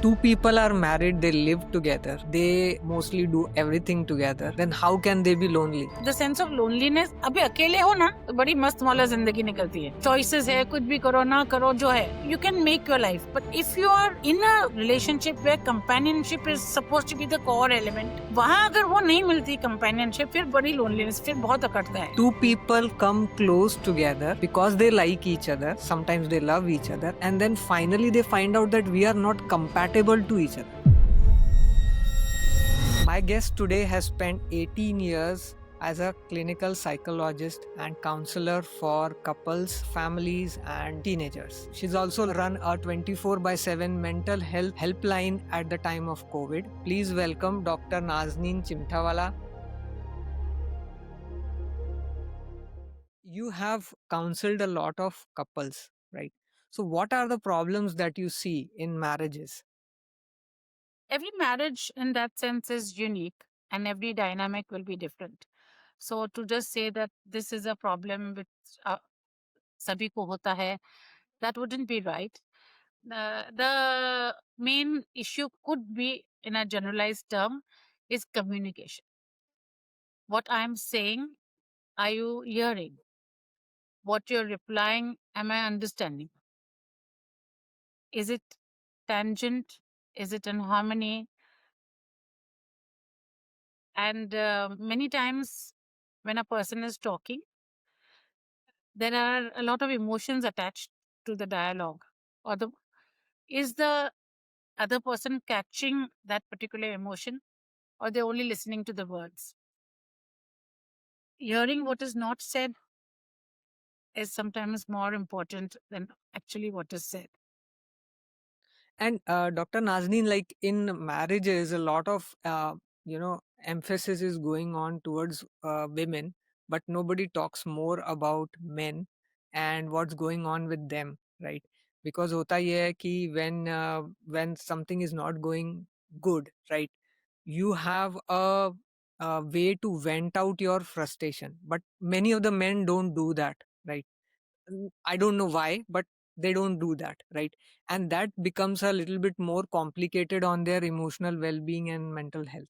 Two people are married, they live together, they mostly do everything together. Then how can they be lonely? The sense of loneliness, अभी अकेले हो ना तो बड़ी मस्त मौला जिंदगी निकलती है. Choices है, कुछ भी करो ना करो जो है. You can make your life. But if you are in a relationship where companionship is supposed to be the core element, वहाँ अगर वो नहीं मिलती companionship, फिर बड़ी loneliness, फिर बहुत अकड़ता है. Two people come close together because they like each other, sometimes they love each other, and then finally they find out that we are not compatible to each other. My guest today has spent 18 years as a clinical psychologist and counselor for couples, families, and teenagers. She's also run a 24/7 mental health helpline at the time of COVID. Please welcome Dr. Nazneen Chimthawala. You have counseled a lot of couples, right? So, what are the problems that you see in marriages? Every marriage in that sense is unique and every dynamic will be different. So to just say that this is a problem which sabhi ko hota hai, that wouldn't be right. The main issue could be, in a generalized term, is communication. What I'm saying, are you hearing? What you're replying, am I understanding? Is it tangent? Is it in harmony? And many times when a person is talking, there are a lot of emotions attached to the dialogue. Or is the other person catching that particular emotion, or they're only listening to the words? Hearing what is not said is sometimes more important than actually what is said. And Dr. Nazneen, like in marriages, a lot of emphasis is going on towards women, but nobody talks more about men and what's going on with them, right? Because hota ye hai ki when something is not going good, right? You have a way to vent out your frustration, but many of the men don't do that, right? I don't know why, but they don't do that, right? And that becomes a little bit more complicated on their emotional well-being and mental health.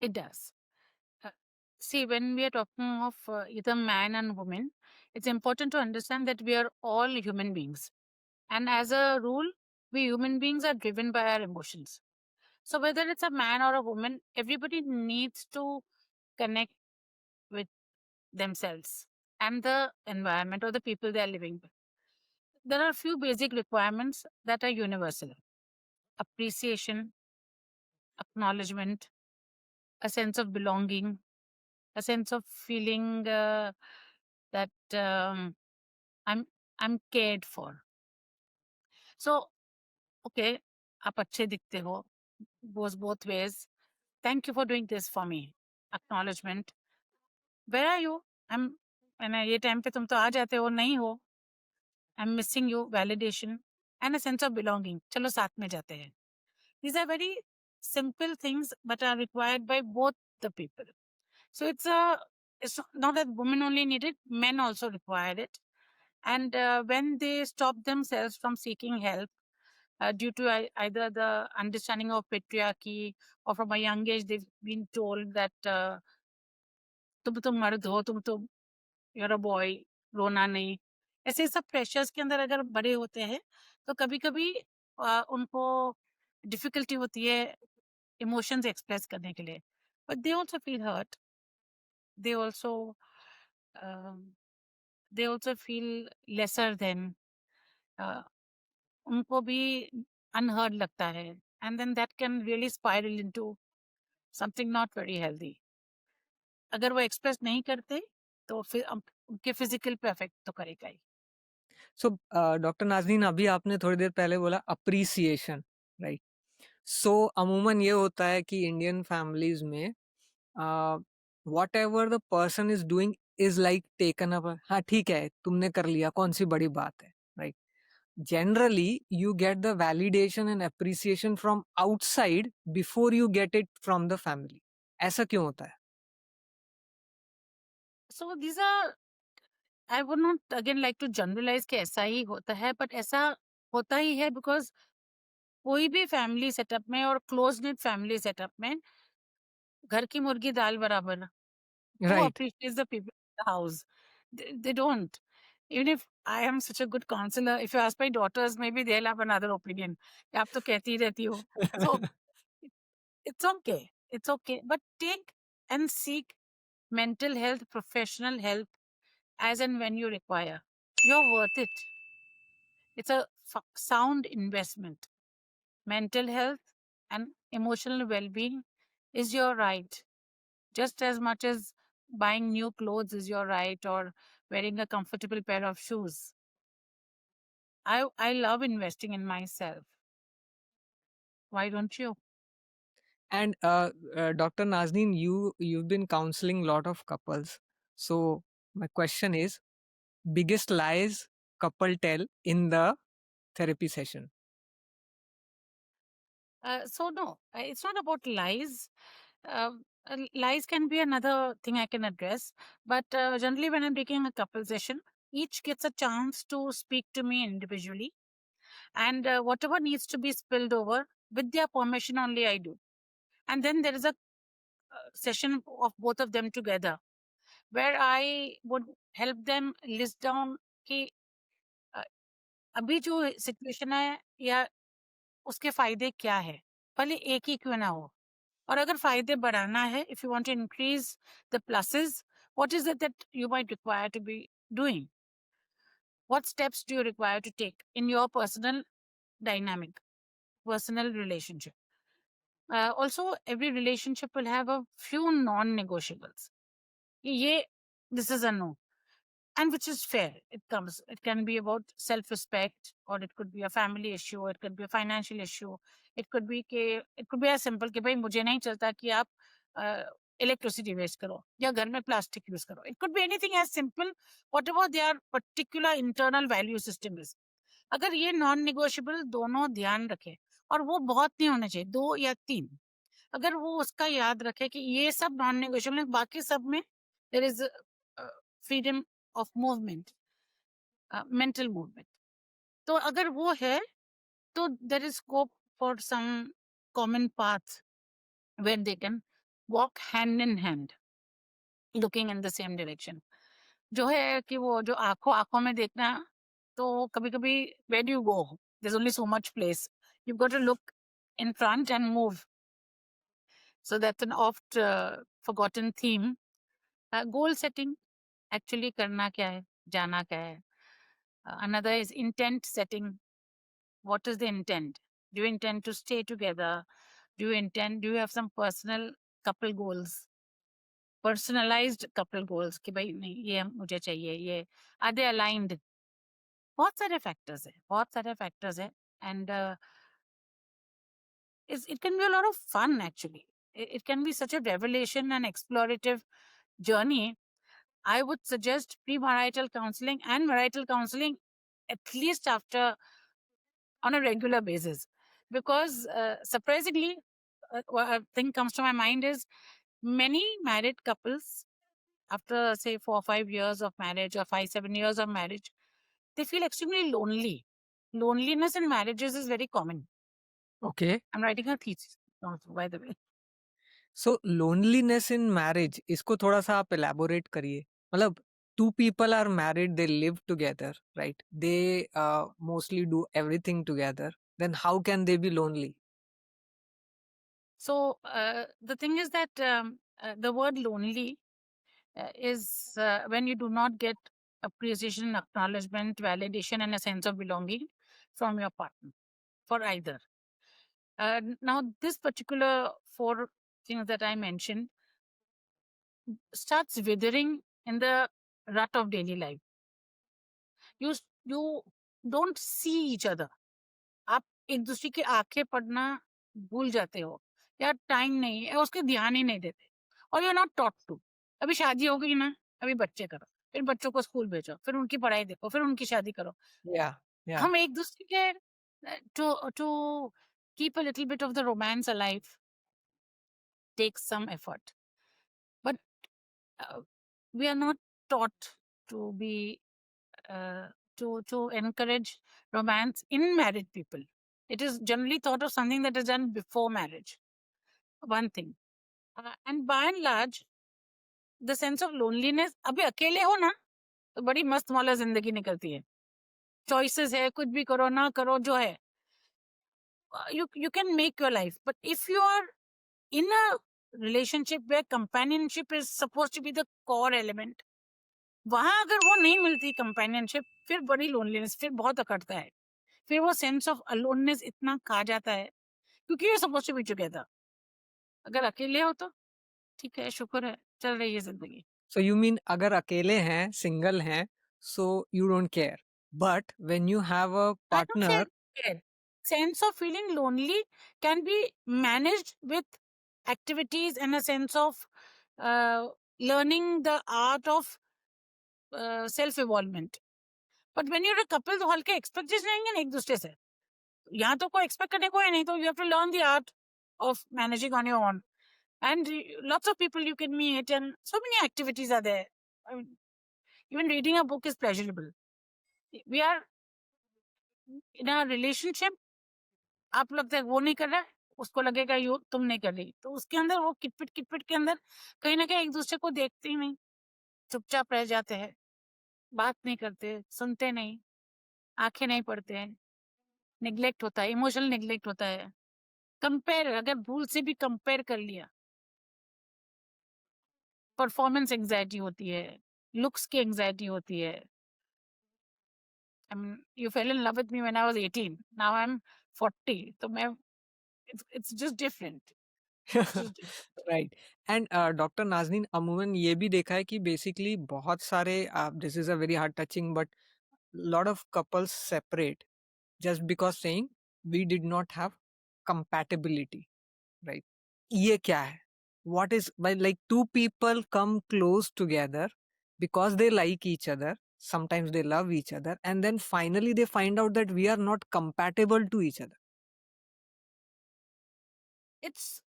It does. Uh, See, when we are talking of either man and woman, it's important to understand that we are all human beings. And as a rule, we human beings are driven by our emotions. So whether it's a man or a woman, everybody needs to connect with themselves and the environment or the people they are living with. There are a few basic requirements that are universal: appreciation, acknowledgement, a sense of belonging, a sense of feeling that I'm I'm cared for. So, okay, आप अच्छे दिखते हो, goes both ways. Thank you for doing this for me. Acknowledgement. Where are you? I'm मैंने ये time पे तुम तो आ जाते हो, नहीं हो. I'm missing you. Validation and a sense of belonging. चलो साथ में जाते हैं. These are very simple things but are required by both the people. So it's not that women only need it, men also require it. And when they stop themselves from seeking help due to either the understanding of patriarchy, or from a young age they've been told that तुम तो मर्द हो, तुम तो you're a boy, रोना नहीं, ऐसे सब प्रेशर्स के अंदर अगर बड़े होते हैं तो कभी कभी उनको डिफिकल्टी होती है इमोशंस एक्सप्रेस करने के लिए. But they also feel hurt, they also um, they also feel lesser than, uh, उनको भी unheard लगता है, and then that can really spiral into something not very healthy. अगर वो एक्सप्रेस नहीं करते तो फिर उनके फिजिकल पे अफेक्ट तो करेगा ही. So, डॉक्टर नाज़नीन, अभी आपने थोड़ी देर पहले बोला अप्रिसिएशन, राइट? सो अमूमन ये होता है कि इंडियन फैमिलीज में whatever the person is doing is like taken up. हाँ ठीक है, तुमने कर लिया, कौन सी बड़ी बात है, right? Generally you get the validation and appreciation from outside before you get it from the family. ऐसा क्यों होता है? So these are, I would not again like to generalize कि ऐसा ही होता है, but ऐसा होता ही है because कोई भी फैमिली सेटअप में और क्लोज knit फैमिली सेटअप में घर की मुर्गी दाल बराबर. Who Right. appreciates the people in the house? They don't. Even if I am such a good counselor, if you ask my daughters, maybe they'll have another opinion. कि आप तो कहती ही रहती हो. So it's okay. It's okay. But take and seek mental health, professional help as and when you require. You're worth it. It's a sound investment. Mental health and emotional well being is your right, just as much as buying new clothes is your right or wearing a comfortable pair of shoes. I love investing in myself. Why don't you? And Dr. Nazneen, you've been counseling a lot of couples. So my question is, biggest lies couple tell in the therapy session? So no, it's not about lies. Lies can be another thing I can address, but generally when I'm taking a couple session, each gets a chance to speak to me individually, and whatever needs to be spilled over, with their permission only I do. And then there is a session of both of them together where I would help them list down कि अ, अभी जो situation है या उसके फायदे क्या है, भले एक ही क्यों ना हो. और अगर फायदे बढ़ाना है, if you want to increase the pluses, what is it that you might require to be doing? What steps do you require to take in your personal dynamic, personal relationship? Also, every relationship will have a few non-negotiables. ये, this is a no. And which is fair. It can be about self-respect, or it could be a family issue, it could be a financial issue, it could be as simple कि भाई मुझे नहीं चलता कि आप electricity waste करो या घर में प्लास्टिक यूज करो. It could be anything as simple, whatever their particular internal value system is. अगर ये नॉन निगोशियबल दोनों ध्यान रखे, और वो बहुत नहीं होने चाहिए, 2 या 3, अगर वो उसका याद रखे कि ये सब नॉन नेगोशिएबल है, बाकी सब में there is freedom of movement, mental movement. तो अगर वो है, तो there is scope for some common path where they can walk hand in hand, looking in the same direction. जो है कि वो जो आंखों आंखों में देखना, तो कभी कभी where you go, there is only so much place, you got to look in front and move. So that's an oft forgotten theme. Goal setting, actually करना क्या है, जाना क्या है. Another is intent setting. What is the intent? Do you intend to stay together? Do you have some personal couple goals? Personalized couple goals कि भाई नहीं ये मुझे चाहिए ये. Are they aligned? बहुत सारे factors है, बहुत सारे factors है. And it can be a lot of fun actually. It can be such a revelation and explorative journey. I would suggest premarital counseling and marital counseling at least after, on a regular basis, because surprisingly, a thing comes to my mind is many married couples, after say 4 or 5 years of marriage or 5 7 years of marriage, they feel extremely lonely. Loneliness in marriages is very common. Okay. I'm writing a thesis also, by the way. So loneliness in marriage, इसको थोड़ा सा आप elaborate करिए. मतलब two people are married, they live together, right? They mostly do everything together. Then how can they be lonely? So the thing is that the word lonely is when you do not get appreciation, acknowledgement, validation, and a sense of belonging from your partner, for either. Now, this particular 4 things that I mentioned starts withering in the rut of daily life. You don't see each other. आप एक दूसरे की आंखें पढ़ना भूल जाते हो, या टाइम नहीं है, उसके ध्यान ही नहीं देते, और you are not taught to. अभी शादी हो गई ना, अभी बच्चे करो, फिर बच्चों को स्कूल भेजो, फिर उनकी पढ़ाई देखो, फिर उनकी शादी करो. Yeah, yeah. हम एक दूसरे के to keep a little bit of the romance alive takes some effort, but we are not taught to be uh, to encourage romance in married people. It is generally thought of something that is done before marriage. One thing. And by and large, the sense of loneliness, अभी अकेले हो ना तो बड़ी मस्त मौला जिंदगी निकलती है. Choices है, कुछ भी करो ना करो जो है. You can make your life. But if you are in a relationship where companionship is supposed to be the core element, वहां अगर वो नहीं मिलती companionship, फिर बड़ी loneliness, फिर बहुत अकड़ता है. फिर वो sense of aloneness इतना खा जाता है क्योंकि you're supposed to be together. अगर अकेले हो तो ठीक है, शुक्र है, चल रही है जिंदगी. So you mean अगर अकेले हैं, single हैं, so you don't care. But when you have a I don't say partner, care. Sense of feeling lonely can be managed with activities and a sense of learning the art of self-evolvement. But when you're a couple, तो हल्के expectations रहेंगे ना एक दूसरे से. यहाँ तो कोई expect करने को है नहीं, तो you have to learn the art of managing on your own. And lots of people you can meet, and so many activities are there. I mean, even reading a book is pleasurable. We are in a relationship, आप लगता है वो नहीं कर रहा है, उसको लगेगा यू तुम नहीं कर रही, तो उसके अंदर वो किटपिट के अंदर कहीं ना कहीं एक दूसरे को देखते ही नहीं, चुपचाप रह जाते हैं, बात नहीं करते, सुनते नहीं, आंखें नहीं पड़ते हैं, निग्लेक्ट होता है, इमोशनल निग्लेक्ट होता है. कंपेयर, अगर भूल से भी कंपेयर कर लिया, परफॉर्मेंस एंग्जाइटी होती है, लुक्स की एंग्जाइटी होती है. I mean, you fell in love with me when I was 18. Now I'm 40. तो मैं, it's just different. It's just different. Right. And doctor Nazneen, अमूमन ये भी देखा है कि बेसिकली बहुत सारे, this is a very heart touching, but lot of couples separate just because saying we did not have compatibility, right? ये क्या है? What is, by like two people come close together because they like each other, sometimes they love each other, and then finally they find out that we are not compatible to each other. It's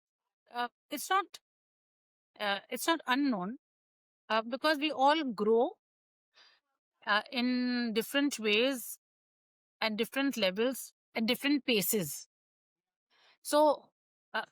it's not unknown, because we all grow in different ways, at different levels, at different paces. So uh,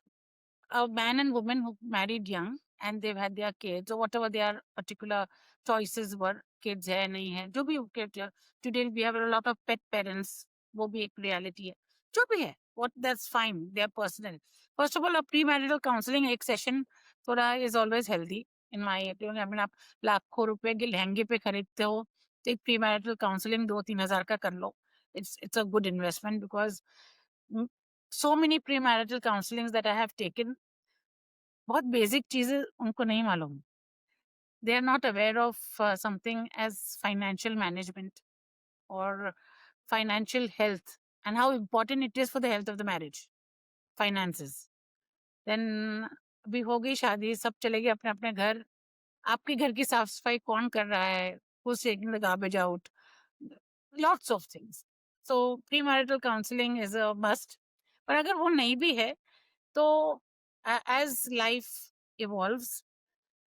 a man and woman who married young and they've had their kids or whatever their particular choices were, kids है नहीं है, जो भी kids, today we have a lot of pet parents, वो भी एक reality है, जो भी है, what, that's fine, they are personal. First of all, a premarital counseling एक session थोड़ा is always healthy in my opinion. I mean, आप लाखों रुपए के लहंगे पे खरीदते हो तो एक premarital counseling 2-3 हजार का कर लो. It's a good investment because so many premarital counselings that I have taken, बहुत बेसिक चीजें उनको नहीं मालूम. They are not aware of something as financial management or financial health and how important it is for the health of the marriage. Finances. Then अभी हो गई शादी, सब चले गए अपने अपने घर. आपके घर की साफ सफाई कौन कर रहा है? Who's taking the garbage out? Lots of things. So premarital counseling is a must. पर अगर वो नहीं भी है तो as life evolves,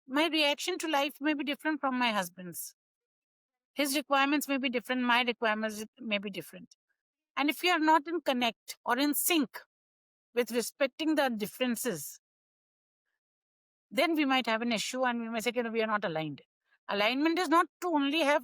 my reaction to life may be different from my husband's. His requirements may be different, my requirements may be different. And if we are not in connect or in sync with respecting the differences, then we might have an issue and we may say, we are not aligned. Alignment is not to only have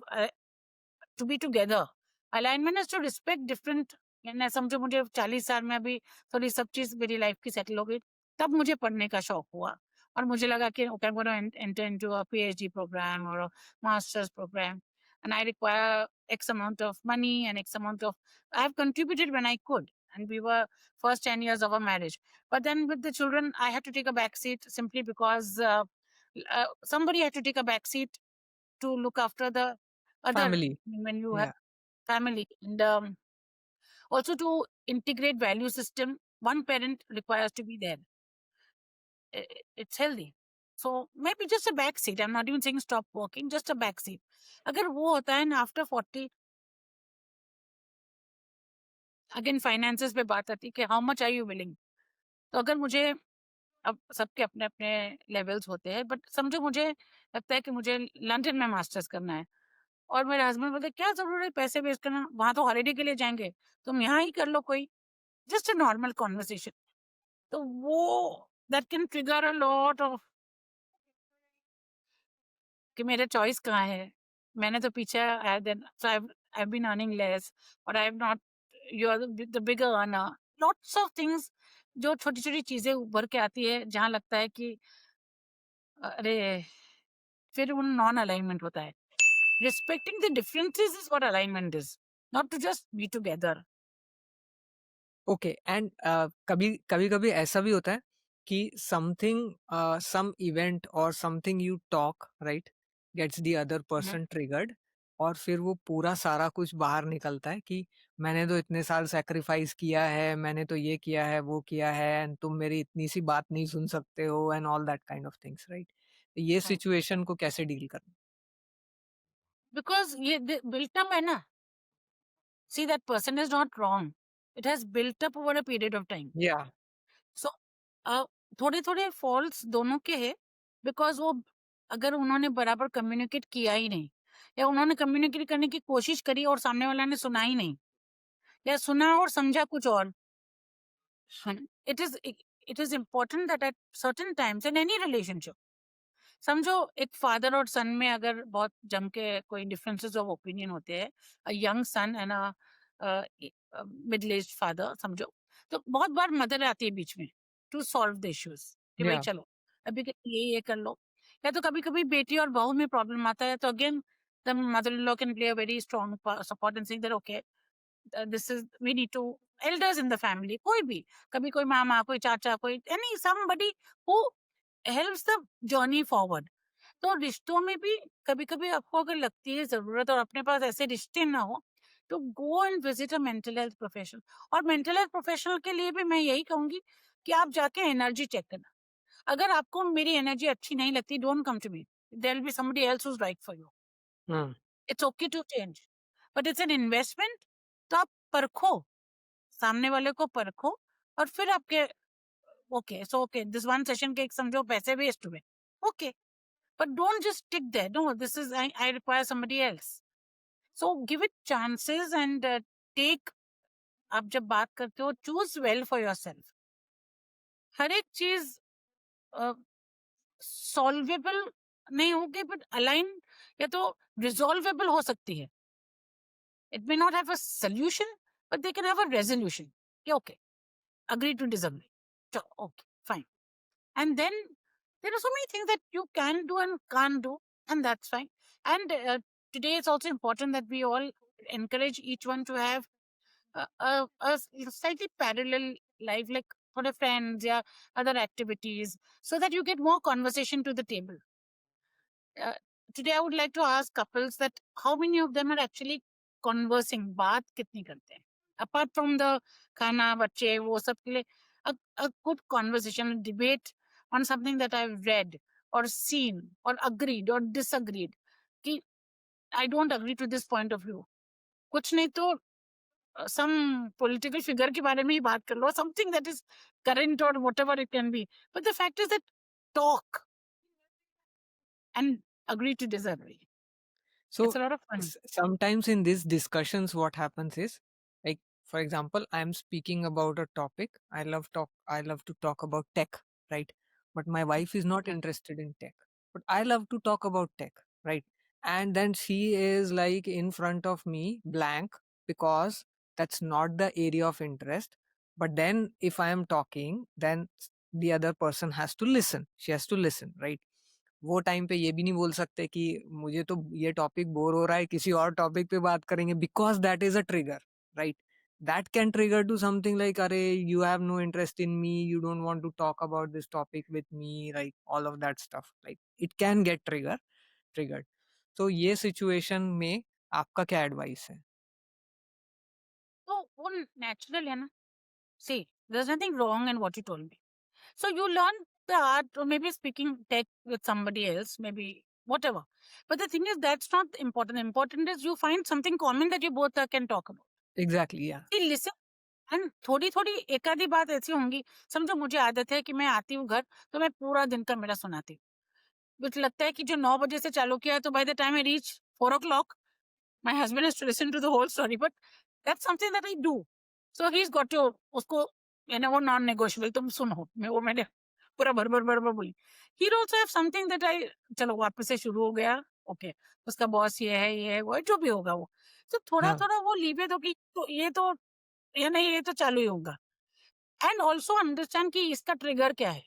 to be together. Alignment is to respect different. समझो मुझे 40 साल में अभी थोड़ी सब चीज मेरी life की सेटल हो गई, तब मुझे पढ़ने का शौक हुआ और मुझे लगा कि okay, I'm going to enter into a PhD program or a master's program and I require X amount of money and X amount of, I have contributed when I could, and we were first 10 years of our marriage. But then with the children, I had to take a back seat simply because somebody had to take a back seat to look after the other. Family. When you have Yeah. family, and also to integrate value system, one parent requires to be there. It's healthy. So maybe just a back seat. I'm not even saying stop working, just a back seat. अगर वो होता है ना after 40, again finances पे बात आती है कि how much are you willing. तो अगर मुझे, अब सबके अपने अपने लेवल्स होते हैं, बट समझो मुझे लगता है कि मुझे लंदन में मास्टर्स करना है और मेरे हस्बैंड बोलते क्या जरूरत है पैसे वेस्ट करना, वहां तो हॉलीडे के लिए जाएंगे, तुम यहाँ ही कर लो कोई, जस्ट अ नॉर्मल कॉन्वर्सेशन, तो वो that can trigger a lot of कि मेरा चॉइस कहाँ है, मैंने तो पीछे आई बीन अर्निंग लेस, और I have not, you are the bigger earner, lots of things, जो छोटी छोटी चीजें उभर के आती है जहाँ लगता है कि अरे, फिर वो नॉन अलाइनमेंट होता है. Respecting the differences is what alignment is, not to just be together. Okay and कभी कभी कभी ऐसा भी होता है कि समथिंग सम इवेंट और something you talk right gets the other person triggered और फिर वो पूरा सारा कुछ बाहर निकलता है कि मैंने तो इतने साल सेक्रीफाइस किया है, मैंने तो ये किया है, वो किया है एंड तुम मेरी इतनी सी बात नहीं सुन सकते हो and all that kind of things right. ये सिचुएशन को कैसे डील करना? बिकॉज ये बिल्ट अप है ना. See that person is not wrong, it has built up over a period of time. या सो थोड़े थोड़े फॉल्ट्स दोनों के हैं, बिकॉज वो, अगर उन्होंने बराबर कम्युनिकेट किया ही नहीं, या उन्होंने कम्युनिकेट करने की कोशिश करी और सामने वाला ने सुना ही नहीं, या सुना और समझा कुछ और. It is important that at certain times in any relationship, समझो एक फादर और सन में अगर बहुत जम के कोई डिफरेंसेस ऑफ ओपिनियन होते हैं, a young son and a middle age father समझो, तो बहुत बार मदर आती है बीच में टू सॉल्व द इश्यूज, कि भाई या चलो अभी ये कर लो. या तो कभी कभी बेटी और बहू में प्रॉब्लम आता है, तो again the mother in law can play a very strong support and saying that okay, this is we need to, elders in the family, कोई भी, कभी कोई मामा, कोई चाचा, कोई any somebody who helps the journey forward. तो रिश्तों में भी कभी कभी आपको अगर लगती है जरूरत और अपने पास ऐसे रिश्ते ना हो, तो go and visit a mental health professional. और मेंटल हेल्थ प्रोफेशनल के लिए भी मैं यही कहूंगी कि आप जाके एनर्जी चेक करना. अगर आपको मेरी एनर्जी अच्छी नहीं लगती, don't come to me, there will be somebody else who is right for you. It's okay to change, but it's an investment. तो आप परखो, सामने वाले को परखो, और फिर आपके okay, so okay this one session के समझो पैसे वेस्ट हुए, okay, but don't just stick there. No, this is I require somebody else. So give it chances and take. आप जब बात करते हो, choose well for yourself. हर एक चीज सॉल्वेबल नहीं होगी, बट अलाइन या तो रिजॉल्वेबल हो सकती है. It may not have a solution, but they can have a resolution. Okay, agree to disagree, चलो okay fine. And then there are so many things that you can do and can't do, and that's fine. And today it's also important that we all encourage each one to have a slightly parallel life, like for the friends, yeah, other activities, so that you get more conversation to the table. uh, Today I would like to ask couples that how many of them are actually conversing, बात कितनी करते हैं, apart from the खाना बच्चे वो सब के लिए, a good conversation, debate on something that I've read or seen or agreed or disagreed, कि I don't agree to this point of view. कुछ नहीं तो some political figure के बारे में ही बात कर लो, something that is current or whatever it can be, but the fact is that talk and agree to disagree. It's So a lot of fun. sometimes in these discussions, what happens is, like for example, I'm speaking about a topic. I love to talk about tech, right? But my wife is not interested in tech. But I love to talk about tech, right? And then she is like in front of me, blank, because that's not the area of interest. But then if I am talking, then the other person has to listen. She has to listen, right? वो time पे ये भी नहीं बोल सकते कि मुझे तो ये टॉपिक बोर हो रहा है, किसी और टॉपिक पे बात करेंगे, because that is a trigger, right? That can trigger to something like अरे you have no interest in me, you don't want to talk about this topic with me, like all of that stuff, like it can get triggered. तो ये situation में आपका क्या advice है? तो वो natural है ना. सी, there's nothing wrong in what you told me. So you learn the art, or maybe speaking tech with somebody else, maybe whatever. But the thing is, that's not important. Important is you find something common that you both can talk about. Exactly या See, listen. And थोड़ी थोड़ी एक आधी बात ऐसी होंगी, समझो मुझे आदत है कि मैं आती हूँ घर तो मैं पूरा दिन का मेरा सुनाती हूँ. मुझे लगता है कि जो 9 बजे से चालू किया है, तो by the time I reach 4 o'clock, my husband has to listen to the whole story. But that's something that I do. So he is got to, उसको यानी वो नॉन नेगोशिएबल, तुम सुनो, मैंने पूरा भर भर भर भर बोली। ही आल्सो हैव समथिंग दैट आई, चलो वापस से शुरू हो गया, ओके, उसका बॉस ये है वो है, जो भी होगा वो, तो थोड़ा हाँ, थोड़ा वो लीवे दो कि तो ये तो, या नहीं ये तो चालू ही होगा। एंड ऑल्सो अंडरस्टैंड कि इसका ट्रिगर क्या है।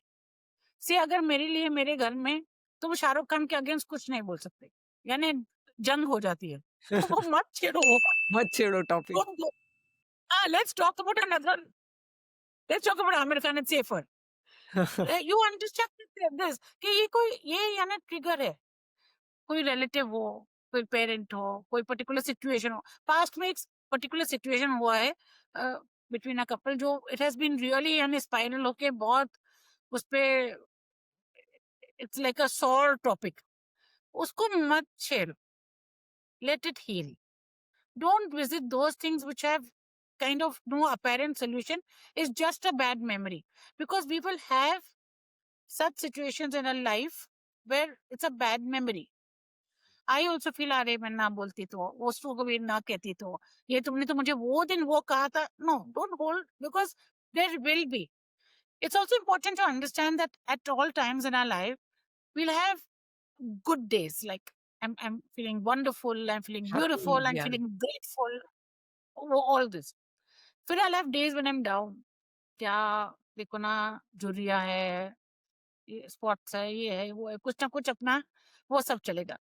से अगर मेरे लिए मेरे घर में तुम शाहरुख खान के अगेंस्ट कुछ नहीं बोल सकते, यानी जंग हो जाती है, तो वो मत छेड़ो। मत छेड़ो topic. Let's talk about another, let's talk about Aamir Khan, it's safer. You understand this कि ये कोई, ये यानी ट्रिगर है, कोई रिलेटिव हो, कोई पेरेंट हो, कोई पर्टिकुलर सिचुएशन हो, पास्ट में एक पर्टिकुलर सिचुएशन हुआ है बिटवीन अ कपल, जो इट हैज बीन रियली यानी स्पाइरल होके बहुत उस पे, it's like a sore topic, उसको मत छेड़ो, let it heal. Don't visit those things which have kind of no apparent solution. It's just a bad memory, because we will have such situations in our life where it's a bad memory. I also feel, अरे मैं ना बोलती तो, वो उसको कभी ना कहती तो, ये तुमने तो मुझे वो दिन वो कहा था, no don't hold, because there will be, it's also important to understand that at all times in our life we'll have good days, like I'm feeling wonderful, I'm feeling Happy, beautiful, I'm yeah. feeling grateful, all this. फिर I'll have days when I'm down, क्या, देखो ना, झुर्रिया है, ये spots है, ये है वो है, कुछ ना कुछ अपना वो सब चलेगा।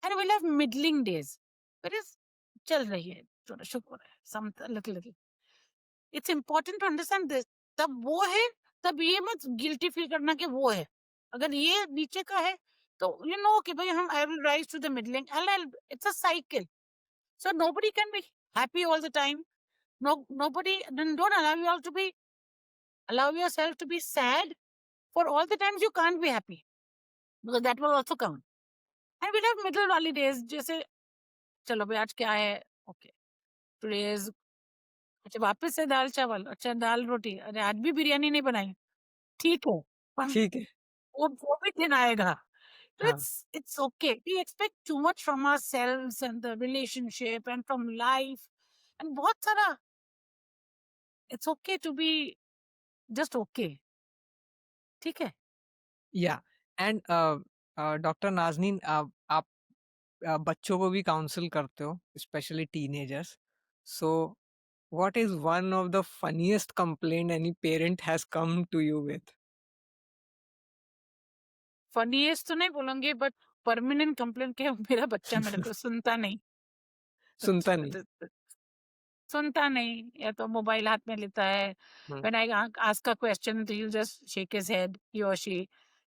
And will have middling days, फिर चल रही है, थोड़ा शुक्र है, some little little. It's important to understand this, तब वो है, तब ये मत गिल्टी फील करना कि वो है, अगर ये नीचे का है तो यू नो कि भाई हम, I will rise to the middling, and it's a cycle, so nobody can be happy all the time, no nobody, then don't allow you all to be, allow yourself to be sad for all the times you can't be happy, because that will also count. And we'll have middle वाली days, जैसे चलो भाई आज क्या है, okay, today is, अच्छा वापस से दाल चावल, अच्छा दाल रोटी, अरे आज भी बिरयानी नहीं बनाई, ठीक है, पर ठीक है। वो भी दिन आएगा। तो हाँ, it's okay, we expect too much from ourselves and the relationship and from life, and बहुत सारा, it's okay to be just okay, ठीक है। या। एंड डॉक्टर नाज़नीन, आप बच्चों को भी काउंसल करते हो, especially teenagers. So what is one of the funniest complaint any parent has come to you with? Funniest तो नहीं बोलूंगी, बट परमानेंट कंप्लेंट के मेरा बच्चा मेरे को सुनता नहीं, सुनता नहीं। सुनता नहीं, या तो मोबाइल हाथ में लेता है, हुँ, when I ask a question, he'll just shake his head, he or she,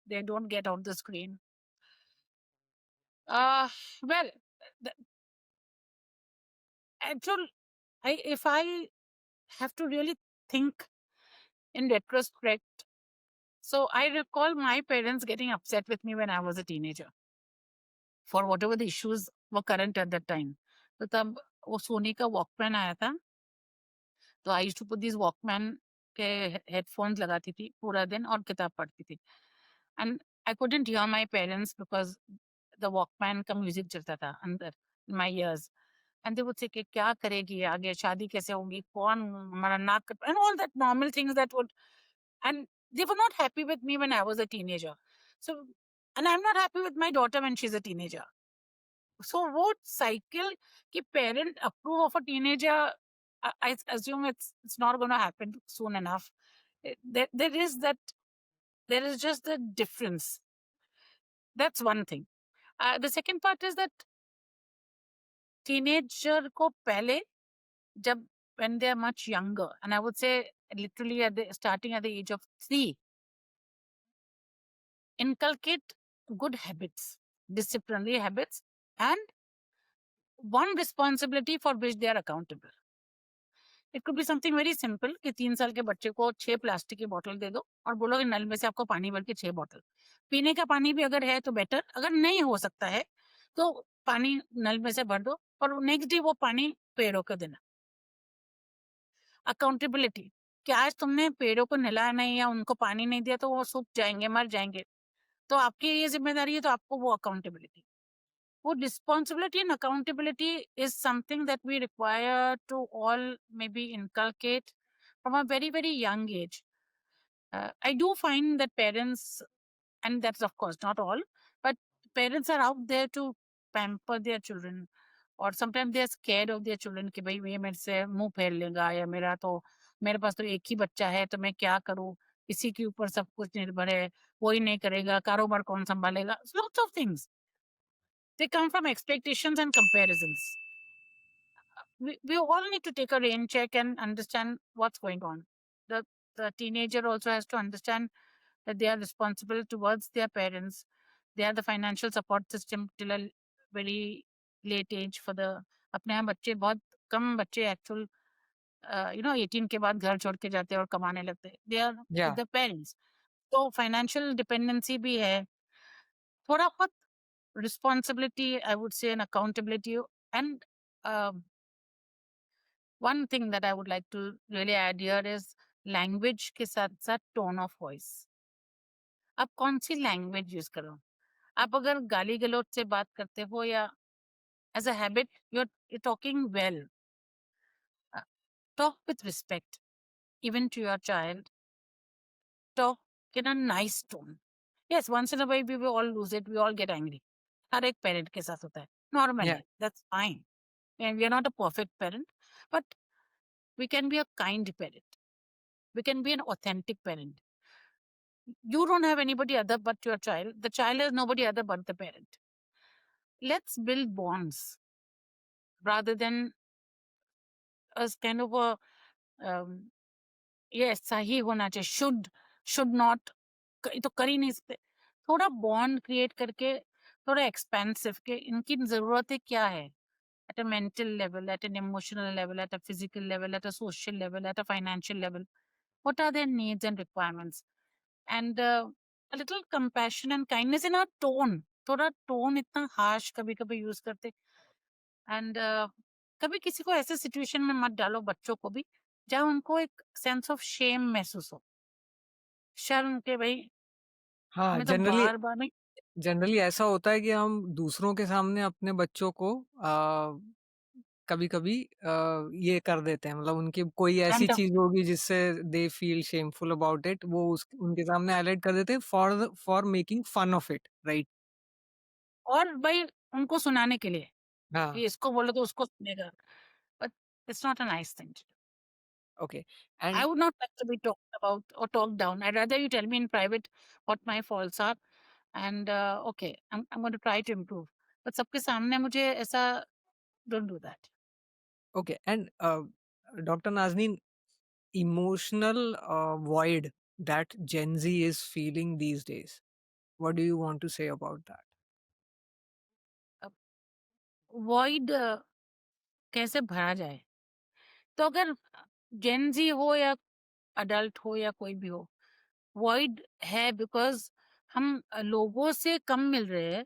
they don't get out the screen. Well, the actual, if I have to really think in retrospect, so I recall my parents getting upset with me when I was a teenager for whatever the issues were current at that time. तो तब वो सोनी का Walkman आया था, तो I used to put this walkman के headphones लगाती थी पूरा दिन और किताब पढ़ती थी, and I couldn't hear my parents because the walkman का म्यूजिक चलता था अंदर my ears, and they would say कि क्या करेगी आगे, शादी कैसे होगी, कौन हमारा नाक cut, and all that normal things that would, and they were not happy with me when I was a teenager. So, and I'm not happy with my daughter when she's a teenager. So what cycle कि parent approve of a teenager, I assume it's not going to happen soon enough. There is that, there is just the difference. That's one thing. The second part is that teenager को पहले, जब when they are much younger, and I would say literally at the starting at the age of 3, inculcate good habits, disciplinary habits, and one responsibility for which they are accountable. It could be something very simple कि 3 साल के बच्चे को 6 plastic की बोतल दे दो और बोलो कि नल में से आपको पानी भर के 6 बोतल, पीने का पानी भी अगर है तो बेटर, अगर नहीं हो सकता है तो पानी नल में से भर दो और नेक्स्ट डे वो पानी पेड़ों को देना। अकाउंटेबिलिटी, कि आज तुमने पेड़ों को नहलाया नहीं या उनको पानी नहीं दिया तो वो सूख जाएंगे, मर जाएंगे, तो आपकी ये जिम्मेदारी है, तो आपको वो अकाउंटेबिलिटी, वो responsibility and accountability is something that we require to all maybe inculcate from a very, very young age. I do find that parents, and that's of course not all, but parents are out there to pamper their children, और sometime they are scared of their children कि भाई ये मेरे से मुंह फेर लेगा, या मेरे पास तो एक ही बच्चा है तो मैं क्या करूं, इसी के ऊपर सब कुछ निर्भर है, कोई नहीं करेगा, कारोबार कौन संभालेगा, lots of things they come from expectations and comparisons. We all need to take a rain check and understand what's going on. The teenager also has to understand that they are responsible towards their parents. They are the financial support system till a very late age for the अपने यहाँ बच्चे बहुत कम बच्चे actual 18 के बाद घर छोड़ के जाते हैं और कमाने लगते हैं. They are with Yeah, the parents. तो फाइनेंशियल डिपेंडेंसी भी है, थोड़ा बहुत responsibility I would say, and accountability. And one thing that I would like to really add here is language के साथ साथ tone of voice. आप कौन सी लैंग्वेज यूज करो. आप अगर गाली गलौज से बात करते हो, या as a habit you're talking well, talk with respect even to your child. Talk in a nice tone. Yes, once in a while we will all lose it, we all get angry. हर एक parent के साथ होता है, normal yeah. है, that's fine. And we are not a perfect parent, but we can be a kind parent. We can be an authentic parent. You don't have anybody other but your child. The child has nobody other but the parent. Let's build bonds rather than as kind of a yes, सही होना चाहिए, should not, तो कर ही नहीं सकते. थोड़ा bond create करके, थोड़ा एक्सपेंसिव के इनकी जरूरतें क्या है, at a mental level, at an emotional level, at a physical level, at a social level, at a financial level. What are their needs and requirements? And a little compassion and kindness in our tone. थोड़ा tone इतना harsh कभी कभी use करते. And कभी किसी को ऐसे situation में मत डालो बच्चों को भी, जहाँ उनको एक सेंस ऑफ शेम महसूस हो, शर्म के भाई हाँ, हमें तो जनरली बार बार नहीं. जनरली ऐसा होता है कि हम दूसरों के सामने अपने बच्चों को कभी-कभी ये कर देते हैं, मतलब उनकी कोई ऐसी फ्रंट चीज़ होगी जिससे they feel shameful about it, वो उस उनके सामने हाइलाइट कर देते हैं for making fun of it, right? और भाई उनको सुनाने के लिए हाँ, कि इसको बोलो तो उसको सुनेगा, but it's not a nice thing. Okay I and would not like to be talked about or talked down. I'd rather you tell me in private what my faults are, and okay, I'm going to try to improve. But सबके सामने मुझे ऐसा, don't do that. Okay and doctor Nazneen, emotional void that Gen Z is feeling these days. What do you want to say about that? Void कैसे भरा जाए? तो अगर जेन जी हो या अडल्ट हो या कोई भी हो, void है बिकॉज हम लोगों से कम मिल रहे हैं,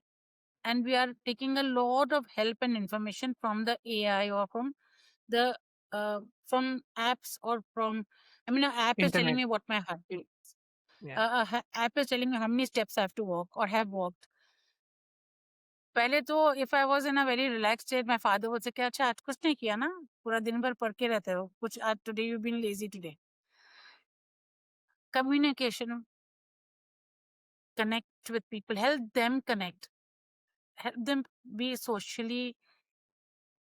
and we are taking a lot of help and information from the AI or from the from apps, or from, I mean, an app is telling Internet. me what my heartbeat is. Yeah. App is telling me how many steps I have to walk or have walked. पहले तो if I was in a very relaxed state, my father would say कि अच्छा आज कुछ नहीं किया ना, पूरा दिन भर पढ़ के रहते हो, कुछ आज today you've been lazy today. Communication, connect with people, help them connect, help them be socially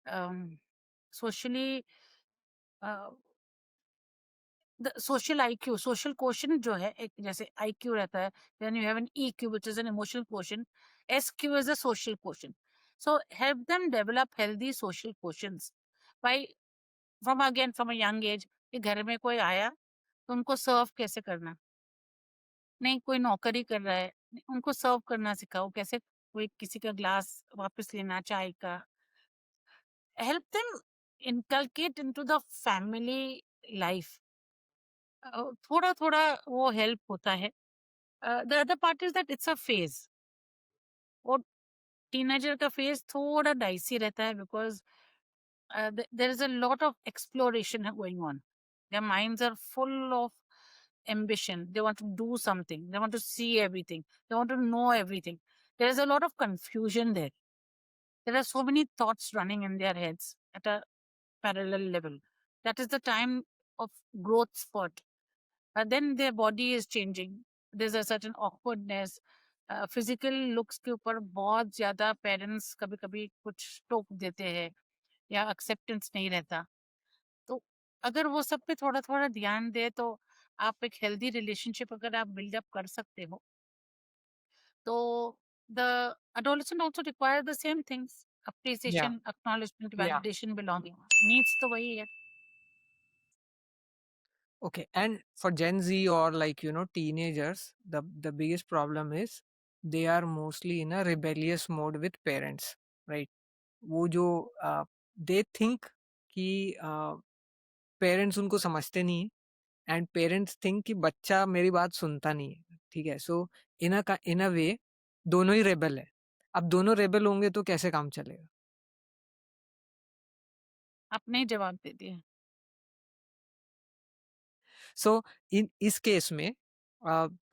uh, the social IQ, social quotient जो है, एक जैसे आईक्यू रहता है, then you have an EQ which is an emotional quotient, SQ is a social quotient. So help them develop healthy social quotients by, from a young age, कि घर में कोई आया तो उनको सर्व कैसे करना. नहीं कोई नौकरी कर रहा है, उनको सर्व करना सिखाओ, कैसे कोई किसी का ग्लास वापस लेना चाय का. Help them inculcate into the family life. थोड़ा थोड़ा वो हेल्प होता है. The other part is that it's a phase. और टीनेजर का फेज थोड़ा डाइसी रहता है, because there is a lot of exploration going on. Their minds are full of ambition. They want to do something. They want to see everything. They want to know everything. There is a lot of confusion there. There are so many thoughts running in their heads at a parallel level. That is the time of growth spurt. Then their body is changing. There's a certain awkwardness. Physical looks के ऊपर बहुत ज्यादा parents कभी कभी कुछ टोक देते हैं या एक्सेप्टेंस नहीं रहता. तो अगर वो सब पे थोड़ा थोड़ा ध्यान दे तो आप एक हेल्दी रिलेशनशिप अगर आप बिल्डअप कर सकते हो तो the adolescent also require the same things: Yeah, appreciation, acknowledgement, yeah. validation, belonging. Needs तो वही है. Okay. And for Gen Z or like, teenagers, the biggest problem is they are mostly in a rebellious mode with parents, right? वो जो they think कि parents उनको समझते नहीं है एंड पेरेंट्स थिंक कि बच्चा मेरी बात सुनता नहीं है. ठीक है. सो इन अ वे दोनों ही रेबल है. अब दोनों रेबल होंगे तो कैसे काम चलेगा? अपने ही जवाब दे दिए. सो इन इस केस में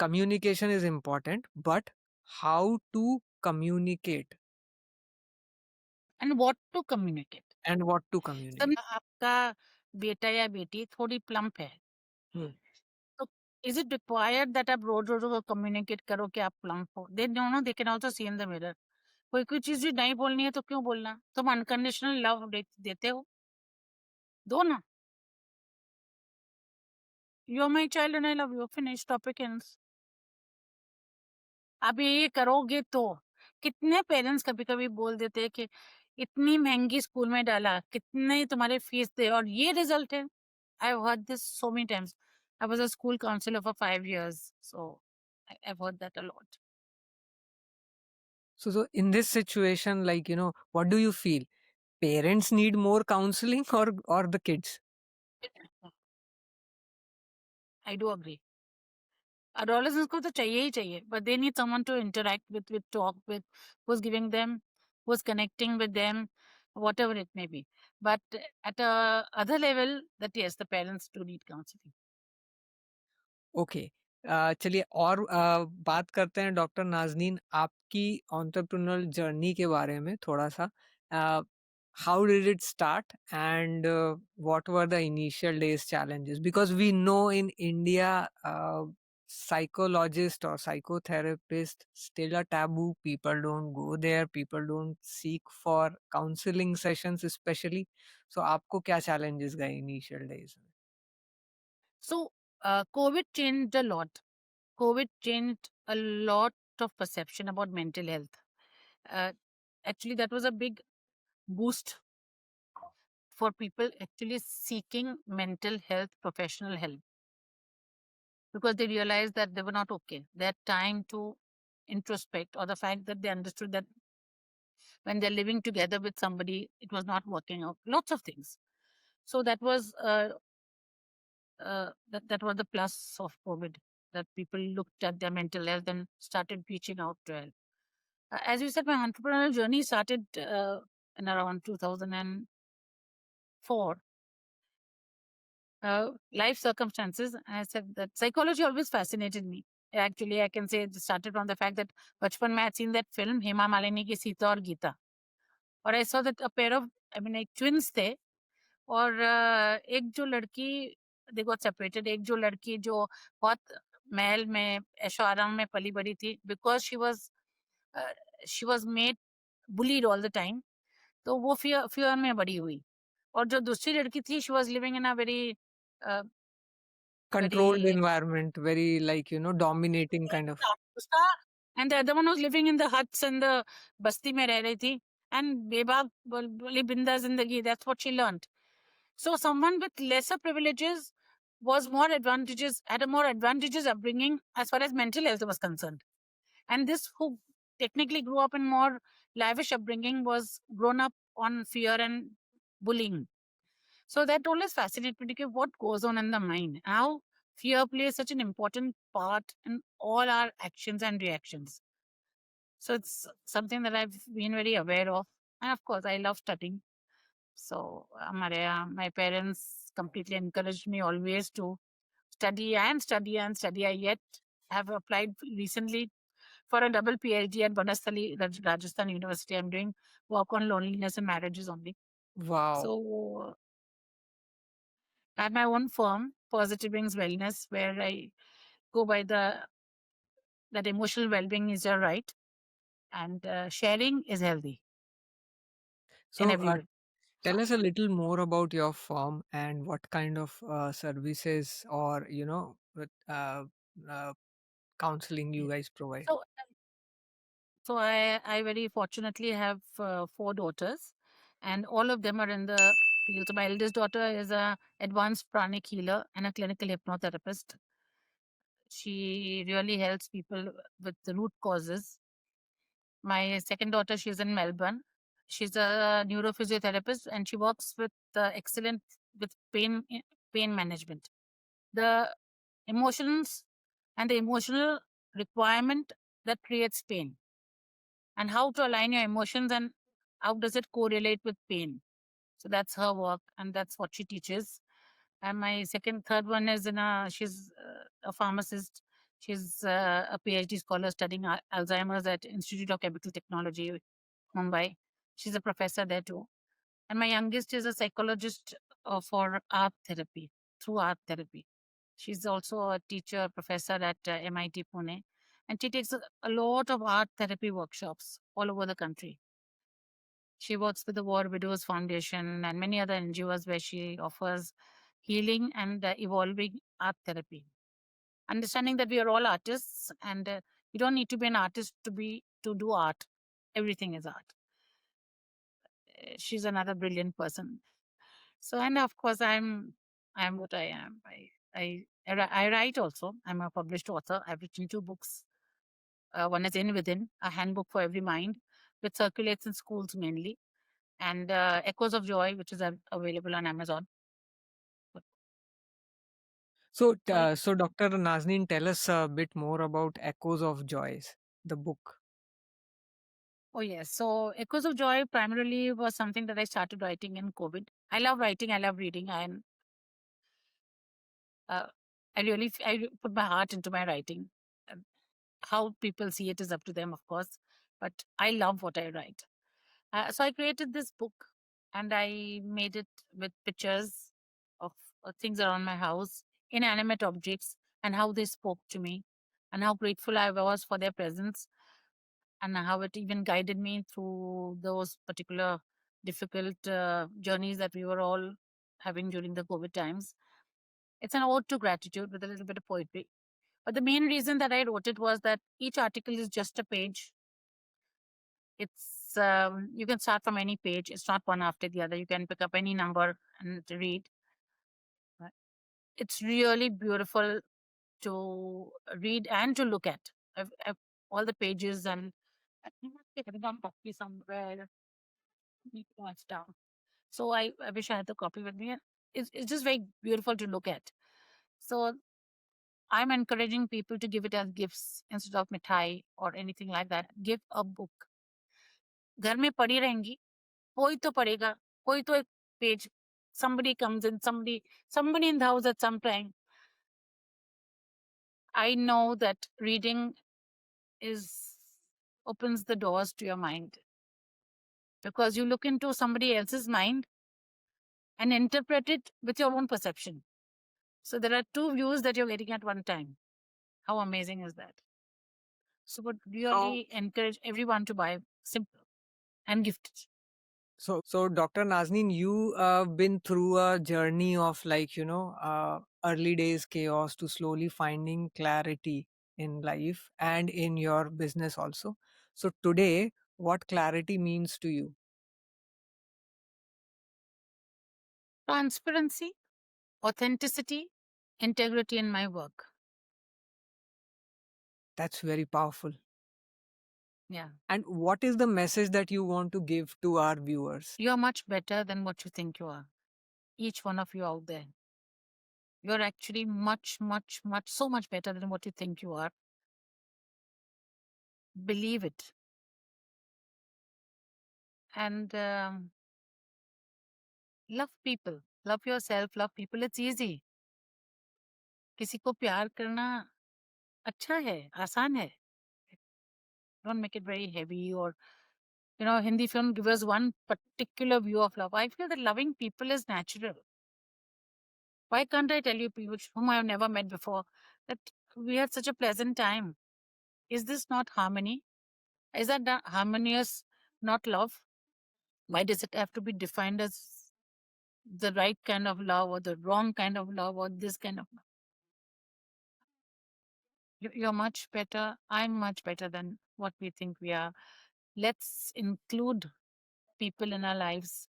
communication is important but how to communicate and what to communicate. And what to communicate. आपका बेटा या बेटी थोड़ी प्लम्प है तो इज इट रिक्वायर्ड दैट आप रोज रोज कम्युनिकेट करो कि आप प्लम्प हो? They know, they can also C in the mirror. कोई कोई चीज भी नहीं बोलनी है तो क्यों बोलना? तुम अनकंडीशनल लव देते हो, दो ना. You are my child and I love you, finish, topic ends. अब ये करोगे तो कितने पेरेंट्स कभी कभी बोल देते हैं कि इतनी महंगी स्कूल में डाला, कितने तुम्हारे फीस दे और ये रिजल्ट है. I heard this so many times. I was a school counsellor for 5 years, so I heard that a lot. So in this situation, like, what do you feel? Parents need more counseling or the kids? I do agree. adolescents को तो चाहिए ही चाहिए, but they need someone to interact with talk with, who's giving them, who's connecting with them, whatever it may be. But at a other level, that yes, the parents do need counseling. Okay. चलिए और बात करते हैं doctor Nazneen आपकी entrepreneurial journey के बारे में थोड़ा-सा. How did it start and what were the initial days challenges? Because we know in India psychologist or psychotherapist still a taboo. People don't go there, people don't seek for counseling sessions especially. So आपको क्या challenges गए initial days में? So, COVID changed a lot. COVID changed a lot of perception about mental health. Uh, Actually, that was a big boost for people actually seeking mental health professional help because they realized that they were not okay. They had time to introspect, or the fact that they understood that when they're living together with somebody, it was not working out. Lots of things. So that was that was the plus of COVID, that people looked at their mental health and started reaching out to help. As you said, my entrepreneurial journey started in around 2004. Life circumstances. I said that psychology always fascinated me. Actually, I can say it started from the fact that बचपन में I had seen that film Hema Malini की सीता और गीता, और I saw that a pair of, I mean, एक twins थे, और एक जो लड़की, they got separated. एक जो लड़की जो बहुत महल में ऐशो आराम में पली बड़ी थी, because she was made bullied all the time, तो वो fear में बड़ी हुई. और जो दूसरी लड़की थी, she was living in a very Controlled very environment, very like, dominating kind of. उसका, and the other one was living in the huts and the बस्ती में रह रही थी, and बेबाक बोली बिंदा जिंदगी, that's what she learned. So someone with lesser privileges was more advantages, had a more advantageous upbringing as far as mental health was concerned. And this who technically grew up in more lavish upbringing was grown up on fear and bullying. So that always fascinates me, because what goes on in the mind, how fear plays such an important part in all our actions and reactions. So it's something that I've been very aware of. And of course, I love studying. So my parents completely encouraged me always to study and study and study. I yet have applied recently for a double PhD at Banasthali, Rajasthan University. I'm doing work on loneliness and marriages only. Wow. So I have my own firm, Positive Wings Wellness, where I go by the that emotional well-being is your right, and sharing is healthy in So, every way. tell us a little more about your firm and what kind of services or uh, counseling Yeah. you guys provide. So I very fortunately have 4 daughters, and all of them are in the field. So my eldest daughter is a advanced pranic healer and a clinical hypnotherapist. She really helps people with the root causes. My second daughter, she's in Melbourne. She's a neurophysiotherapist, and she works with excellent with pain management. The emotions and the emotional requirement that creates pain, and how to align your emotions and how does it correlate with pain. So that's her work, and that's what she teaches. And my third one is she's a pharmacist. She's a PhD scholar studying Alzheimer's at Institute of Chemical Technology, Mumbai. She's a professor there too. And my youngest is a psychologist for art therapy, through art therapy. She's also a teacher, professor at MIT Pune. And she takes a lot of art therapy workshops all over the country. She works with the War Widows Foundation and many other NGOs where she offers healing and evolving art therapy. Understanding that we are all artists, and you don't need to be an artist to do art. Everything is art. She's another brilliant person. So, and of course, I'm what I am. I write also. I'm a published author. I've written 2 books. One is In Within, a handbook for every mind, which circulates in schools mainly, and Echoes of Joy, which is available on Amazon. So, Sorry. Dr. Nazneen, tell us a bit more about Echoes of Joys, the book. Oh yes. So Echoes of Joy primarily was something that I started writing in COVID. I love writing. I love reading, and uh, I put my heart into my writing. Um, How people see it is up to them, of course. But I love what I write. So I created this book, and I made it with pictures of things around my house, inanimate objects, and how they spoke to me, and how grateful I was for their presence, and how it even guided me through those particular difficult journeys that we were all having during the COVID times. It's an ode to gratitude with a little bit of poetry. But the main reason that I wrote it was that each article is just a page. It's you can start from any page. It's not one after the other. You can pick up any number and read. Right? It's really beautiful to read and to look at. All the pages, and I think I've taken it on copy somewhere. Need to watch down. So I wish I had the copy with me. And it's just very beautiful to look at. So I'm encouraging people to give it as gifts instead of mithai or anything like that. Give a book. घर में पड़ी रहेंगी, कोई तो पढ़ेगा, कोई तो एक page. Somebody comes in, somebody in the house at some time. I know that reading is opens the doors to your mind, because you look into somebody else's mind and interpret it with your own perception. So there are 2 views that you're getting at one time. How amazing is that? So would So, really encourage everyone to buy simple and gift it. so Dr. Nazneen, you been through a journey of early days chaos to slowly finding clarity in life and in your business also. So today, what clarity means to you? Transparency, authenticity, integrity in my work. That's very powerful. Yeah. And what is the message that you want to give to our viewers? You are much better than what you think you are. Each one of you out there. You're actually much, much, much, so much better than what you think you are. Believe it. And love people. Love yourself, love people. It's easy. किसी को प्यार करना अच्छा है, आसान है. Don't make it very heavy, or Hindi film gives us one particular view of love. I feel that loving people is natural. Why can't I tell you people whom I have never met before that we had such a pleasant time? Is this not harmony? Is that not harmonious, not love? Why does it have to be defined as the right kind of love or the wrong kind of love or this kind of love? You're much better. I'm much better than what we think we are. Let's include people in our lives.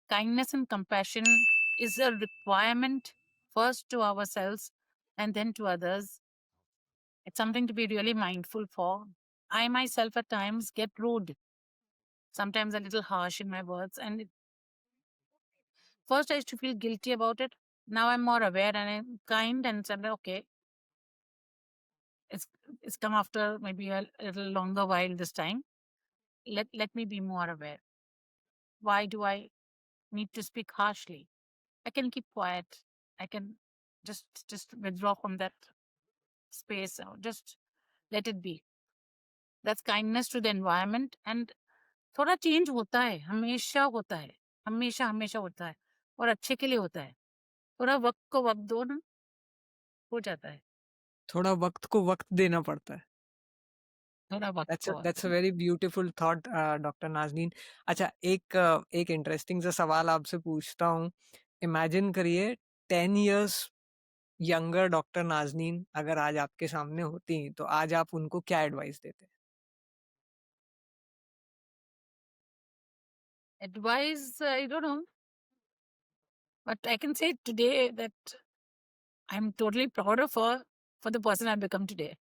Kindness and compassion is a requirement first to ourselves and then to others. It's something to be really mindful for. I myself at times get rude, sometimes a little harsh in my words. And first I used to feel guilty about it. Now I'm more aware and I'm kind and said, okay, it's it's come after maybe a little longer while this time. Let me be more aware. Why do I need to speak harshly? I can keep quiet. I can just withdraw from that space or just let it be. That's kindness to the environment. And थोड़ा change होता है, हमेशा होता है, हमेशा हमेशा होता है और अच्छे के लिए होता है। थोड़ा वक्त को वक्त दो ना, हो जाता है। थोड़ा वक्त को वक्त देना पड़ता है। थोड़ा वक्त को वक्त दैट्स अ देना। Very beautiful thought doctor Nazneen. अच्छा, एक इंटरेस्टिंग सा सवाल आपसे पूछता हूँ। इमेजिन करिए 10 इयर्स यंगर डॉक्टर नाज़नीन अगर आज आपके सामने होती, तो आज आप उनको क्या एडवाइस देते? Advice, I don't know, but I can say today that I'm totally proud of her for the person I've become today.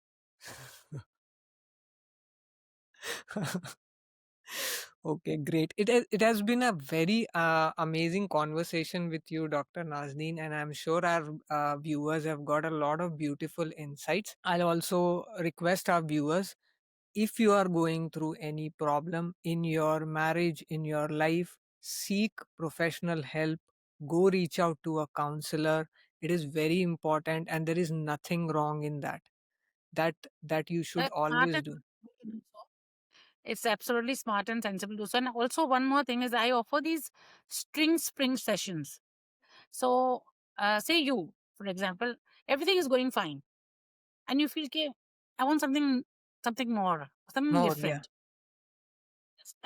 Okay, great. It has been a very amazing conversation with you, Dr. Nazneen, and I'm sure our viewers have got a lot of beautiful insights. I'll also request our viewers, if you are going through any problem in your marriage, in your life, seek professional help. Go reach out to a counselor. It is very important, and there is nothing wrong in that. That you should That's smart always and do. sensible to do so. It's absolutely smart and sensible to do so. And also one more thing is I offer these string spring sessions. So say you, for example, everything is going fine and you feel, okay, I want something more, something More, yeah. different.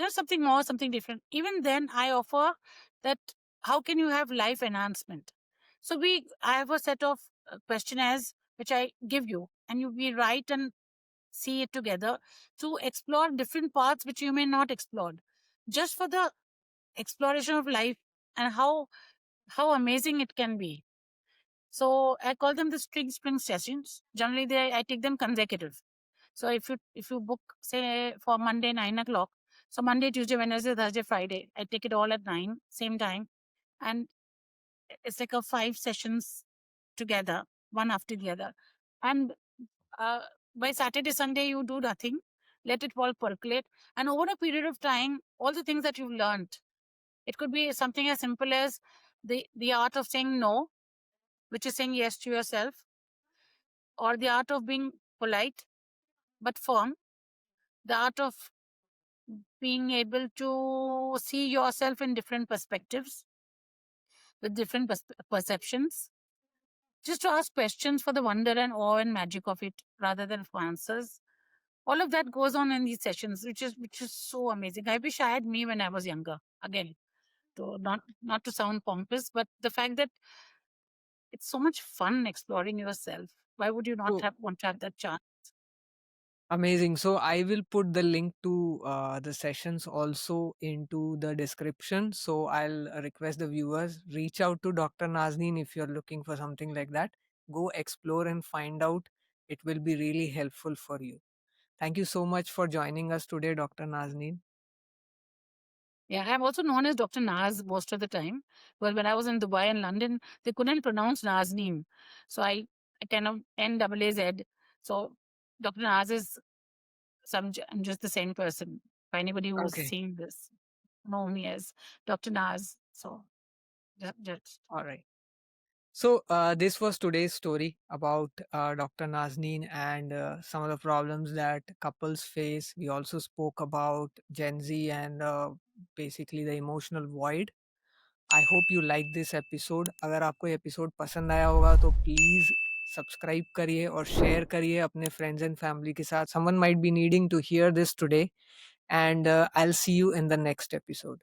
Something more, something different. Even then, I offer that how can you have life enhancement? So I have a set of questionnaires which I give you, and we write and see it together to explore different paths which you may not explored, just for the exploration of life and how amazing it can be. So I call them the spring sessions. Generally, I take them consecutive. So if you book say for Monday 9 o'clock, so Monday, Tuesday, Wednesday, Thursday, Friday, I take it all at 9, same time, and it's like a 5 sessions together, one after the other. And uh, by Saturday, Sunday, you do nothing, let it all percolate, and over a period of time, all the things that you've learned, it could be something as simple as the art of saying no, which is saying yes to yourself, or the art of being polite but firm, the art of being able to see yourself in different perspectives with different perceptions, just to ask questions for the wonder and awe and magic of it rather than for answers. All of that goes on in these sessions, which is so amazing. I wish I had me when I was younger. Again, to not to sound pompous, but the fact that it's so much fun exploring yourself. Why would you not So have want to have that chance? amazing. So I will put the link to the sessions also into the description. So I'll request the viewers, reach out to Dr. Nazneen if you're looking for something like that. Go explore and find out. It will be really helpful for you. Thank you so much for joining us today, Dr. Nazneen. Yeah, I'm also known as Dr. Naz most of the time. Well, when I was in Dubai and London, they couldn't pronounce Nazneen. So I kind of NAAZ. So Dr. Naz is I'm just the same person. For anybody who's Okay. seeing this, know me as Dr. Naz. So just All right. So, this was today's story about Dr. Nazneen and some of the problems that couples face. We also spoke about Gen Z and basically the emotional void. I hope you like this episode. अगर आपको ये episode पसंद आया होगा तो please subscribe करिए और share करिए अपने फ्रेंड्स एंड फैमिली के साथ। Someone might be needing to hear this today, and I'll see you in the next episode.